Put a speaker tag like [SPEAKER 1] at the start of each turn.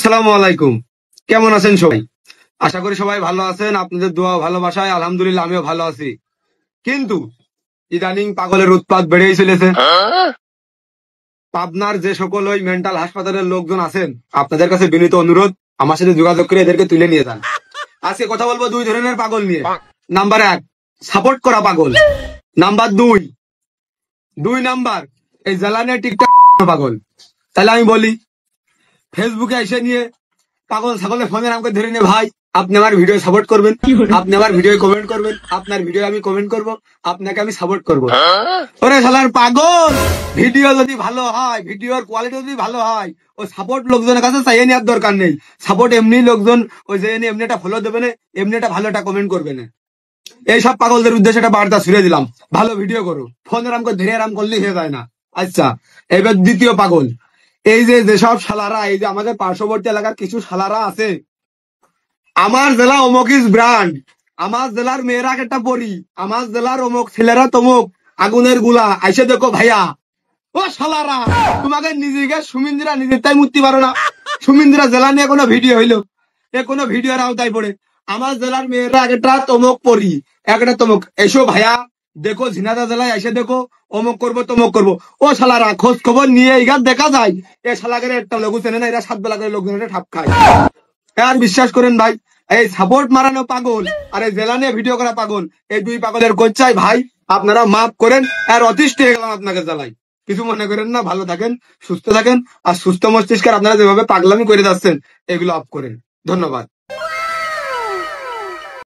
[SPEAKER 1] আসসালামু আলাইকুম। কেমন আছেন সবাই? আশা করি সবাই ভালো আছেন। আপনাদের দোয়া ও ভালোবাসায় আলহামদুলিল্লাহ আমিও ভালো আছি। কিন্তু ইদানিং পাগলের উৎপাত বেড়েই চলেছে। পাবনার যে সকল ওই মেন্টাল হাসপাতালের লোকজন আছেন, আপনাদের কাছে বিনীত অনুরোধ, আমার সাথে যোগাযোগ করে এদেরকে তুলে নিয়ে যান। আজকে কথা বলবো দুই ধরনের পাগল নিয়ে। নাম্বার 1, সাপোর্ট করা পাগল। নাম্বার 2, দুই নাম্বার এই জ্বালানিয়া টিকটক পাগল। তাহলে আমি বলি, ফেসবুকে এসে নিয়ে পাগল ছাগলের ফোনে আমাকে ধরে নে ভাই, আপনি আমার ভিডিও সাপোর্ট করবেন, আপনি আমার ভিডিও কমেন্ট করবেন, আপনার ভিডিও আমি কমেন্ট করব, আপনাকে আমি সাপোর্ট করব। ওরে শালার পাগল, ভিডিও যদি ভালো হয়, ভিডিওর কোয়ালিটি যদি ভালো হয়, ও সাপোর্ট লোকজনের কাছে চাইয়ে নেওয়ার দরকার নেই। সাপোর্ট এমনি লোকজন ওই যে এমনি একটা ফলো দেবে না, এমনি একটা ভালো একটা কমেন্ট করবে না। এইসব পাগলদের উদ্দেশ্যে একটা বার্তা ছুড়ে দিলাম, ভালো ভিডিও করো, ফোনের আমাকে ধরে আরাম করলেই হয়ে যায় না। আচ্ছা, এবার দ্বিতীয় পাগল, এই যে যেসব শালারা, এই যে আমাদের পার্শ্ববর্তী এলাকার কিছু শালারা আছে, আমার জেলা অমুক ইজ ব্র্যান্ড, আমার জেলার মেয়েরা একটা পরি, আমার জেলার অমুক ছেলেরা তমুক, আগুনের গুলা আইসে দেখো ভাইয়া। ও শালারা, তোমাকে নিজেকে সুমিন্দিরা নিজের তাই মুক্তি পারো না। সুমিন্দিরা জেলা নিয়ে কোনো ভিডিও হইলো, এ কোনো ভিডিওর আওতায় পড়ে আমার জেলার মেয়েরা একটা তমুক পরি, একটা তমুক, এসো ভাইয়া দেখো ঝিনাদা জেলায় এসে দেখো, অমুক করবো তমুক করবো। ও শালারা, খোঁজ খবর নিয়ে এইগার দেখা যায় এ শালাকে একটা লোক চেনে না, এরা 7 বেলা করে লোকজনের ঠাপ খায়। আর বিশ্বাস করেন ভাই, এই সাপোর্ট মারানো পাগল আর এই জেলা নিয়ে ভিডিও করা পাগল, এই দুই পাগলের কোচ্চাই ভাই, আপনারা মাফ করেন। আর অতিষ্ঠ হয়ে গেলাম আপনাকে জ্বালাই, কিছু মনে করেন না। ভালো থাকেন, সুস্থ থাকেন, আর সুস্থ মস্তিষ্কের আপনারা যেভাবে পাগলামি করে যাচ্ছেন এগুলো অফ করেন। ধন্যবাদ।